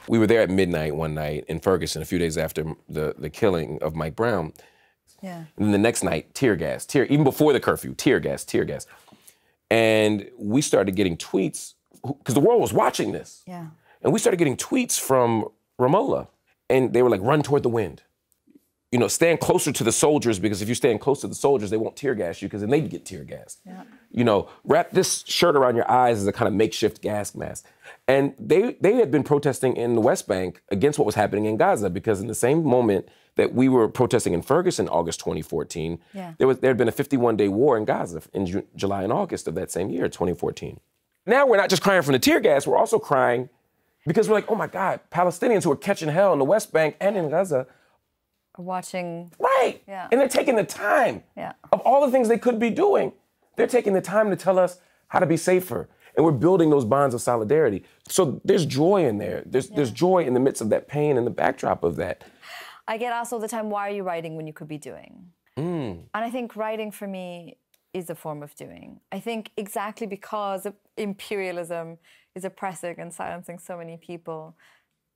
We were there at midnight one night in Ferguson, a few days after the killing of Mike Brown. Yeah. And then the next night, tear gas, even before the curfew, tear gas. And we started getting tweets, because the world was watching this. Yeah. And we started getting tweets from Ramola, and they were like, run toward the wind. You know, stand closer to the soldiers, because if you stand close to the soldiers, they won't tear gas you, because then they'd get tear gassed. Yeah. You know, wrap this shirt around your eyes as a kind of makeshift gas mask. And they had been protesting in the West Bank against what was happening in Gaza, because in the same moment that we were protesting in Ferguson, August 2014, there had been a 51-day war in Gaza in July and August of that same year, 2014. Now we're not just crying from the tear gas, we're also crying because we're like, oh my God, Palestinians who are catching hell in the West Bank and in Gaza are watching. Right. Yeah. And they're taking the time of all the things they could be doing. They're taking the time to tell us how to be safer. And we're building those bonds of solidarity. So there's joy in there. There's joy in the midst of that pain and the backdrop of that. I get asked all the time, why are you writing when you could be doing? And I think writing for me is a form of doing. I think exactly because imperialism is oppressing and silencing so many people,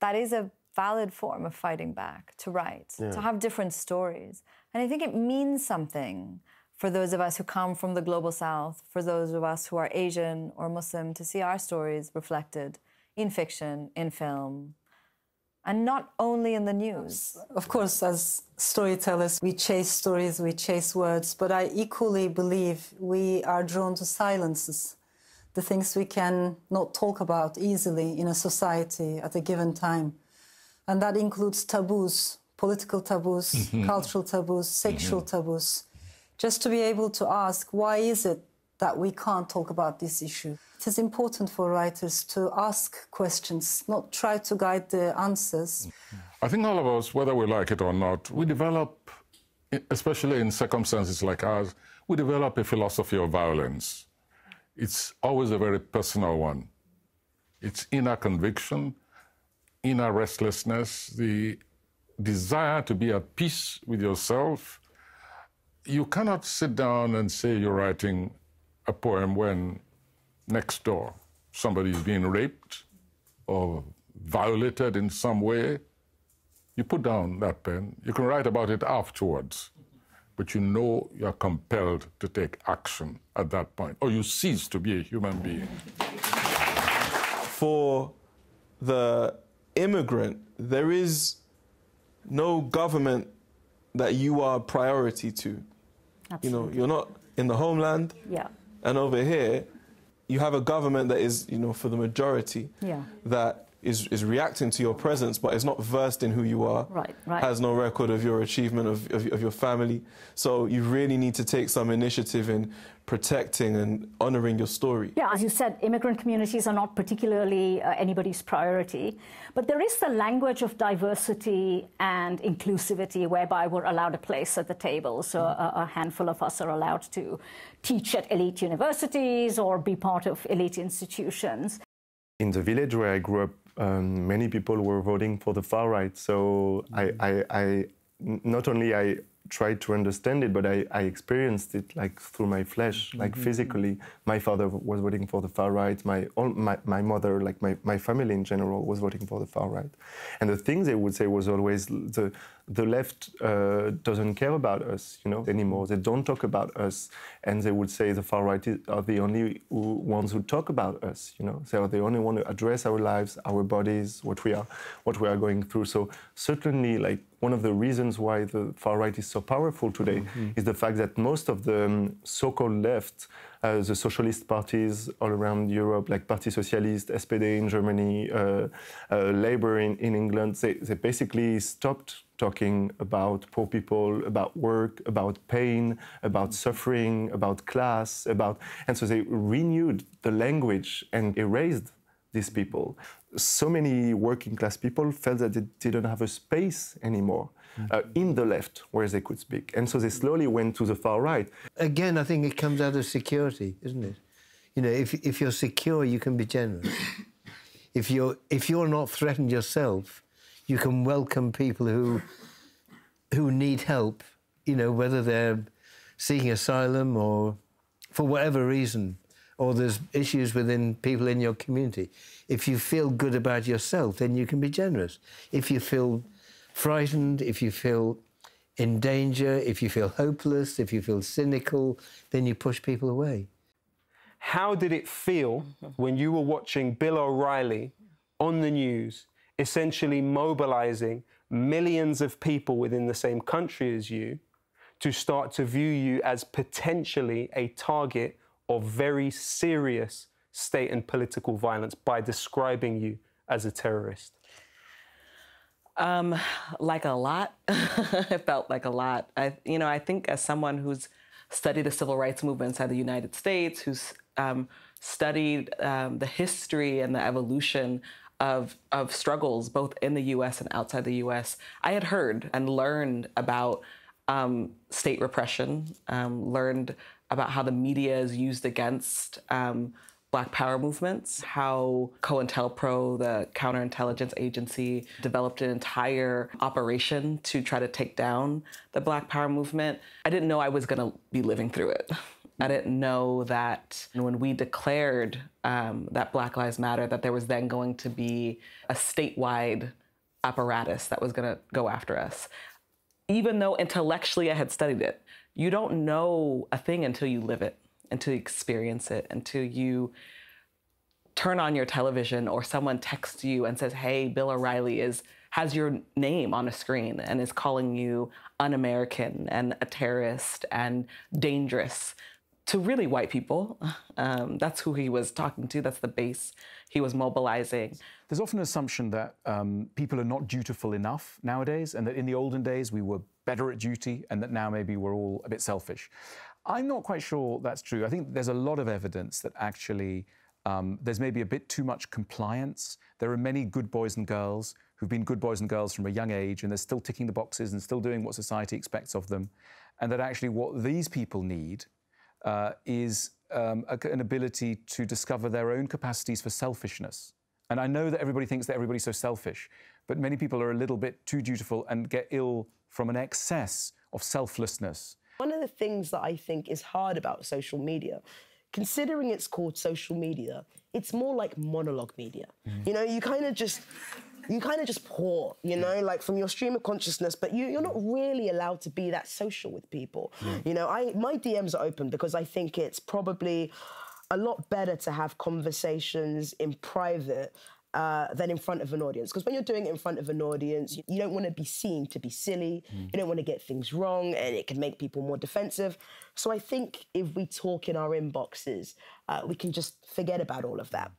that is a valid form of fighting back, to write, to have different stories. And I think it means something for those of us who come from the global south, for those of us who are Asian or Muslim, to see our stories reflected in fiction, in film, and not only in the news. Of course, as storytellers, we chase stories, we chase words, but I equally believe we are drawn to silences, the things we can not talk about easily in a society at a given time. And that includes taboos, political taboos, cultural taboos, sexual taboos. Just to be able to ask, why is it that we can't talk about this issue? It is important for writers to ask questions, not try to guide the answers. I think all of us, whether we like it or not, we develop, especially in circumstances like ours, we develop a philosophy of violence. It's always a very personal one. It's inner conviction, inner restlessness, the desire to be at peace with yourself. You cannot sit down and say you're writing a poem when next door somebody is being raped or violated in some way. You put down that pen. You can write about it afterwards, but you know you're compelled to take action at that point, or you cease to be a human being. For the immigrant, there is no government that you are a priority to. Absolutely. You know, you're not in the homeland. Yeah. And over here, you have a government that is, you know, for the majority, that is reacting to your presence, but is not versed in who you are, has no record of your achievement, of your family. So you really need to take some initiative in protecting and honouring your story. Yeah, as you said, immigrant communities are not particularly anybody's priority, but there is the language of diversity and inclusivity whereby we're allowed a place at the table. So a handful of us are allowed to teach at elite universities or be part of elite institutions. In the village where I grew up, many people were voting for the far right. So I not only I tried to understand it, but I experienced it like through my flesh, like physically. My father was voting for the far right. My mother, like my family in general, was voting for the far right. And the thing they would say was always the left doesn't care about us, you know, anymore. They don't talk about us, and they would say the far right are the only ones who talk about us, you know. They are the only one to address our lives, our bodies, what we are going through. So certainly, like, one of the reasons why the far right is so powerful today is the fact that most of the so-called left, the socialist parties all around Europe, like Parti Socialiste, SPD in Germany, Labour in England, they basically stopped talking about poor people, about work, about pain, about suffering, about class, and so they renewed the language and erased these people. So many working class people felt that they didn't have a space anymore in the left where they could speak. And so they slowly went to the far right. Again, I think it comes out of security, isn't it? You know, if you're secure, you can be generous. If you're not threatened yourself, you can welcome people who need help, you know, whether they're seeking asylum or for whatever reason, or there's issues within people in your community. If you feel good about yourself, then you can be generous. If you feel frightened, if you feel in danger, if you feel hopeless, if you feel cynical, then you push people away. How did it feel when you were watching Bill O'Reilly on the news, essentially mobilizing millions of people within the same country as you to start to view you as potentially a target of very serious state and political violence by describing you as a terrorist? Like a lot. It felt like a lot. I think as someone who's studied the civil rights movement inside the United States, who's studied the history and the evolution of struggles both in the US and outside the US, I had heard and learned about state repression, learned about how the media is used against Black Power movements, how COINTELPRO, the counterintelligence agency, developed an entire operation to try to take down the Black Power movement. I didn't know I was going to be living through it. I didn't know that when we declared that Black Lives Matter, that there was then going to be a statewide apparatus that was going to go after us. Even though intellectually I had studied it, you don't know a thing until you live it, until you experience it, until you turn on your television or someone texts you and says, hey, Bill O'Reilly has your name on a screen and is calling you un-American and a terrorist and dangerous. To really white people, that's who he was talking to, that's the base he was mobilizing. There's often an assumption that people are not dutiful enough nowadays, and that in the olden days we were better at duty, and that now maybe we're all a bit selfish. I'm not quite sure that's true. I think there's a lot of evidence that actually there's maybe a bit too much compliance. There are many good boys and girls who've been good boys and girls from a young age, and they're still ticking the boxes and still doing what society expects of them, and that actually what these people need is an ability to discover their own capacities for selfishness. And I know that everybody thinks that everybody's so selfish, but many people are a little bit too dutiful and get ill from an excess of selflessness. One of the things that I think is hard about social media, considering it's called social media, it's more like monologue media. You know, you kind of just pour, you know, like from your stream of consciousness, but you're not really allowed to be that social with people. You know, my DMs are open because I think it's probably a lot better to have conversations in private than in front of an audience. Because when you're doing it in front of an audience, you don't want to be seen to be silly, you don't want to get things wrong, and it can make people more defensive. So I think if we talk in our inboxes, we can just forget about all of that.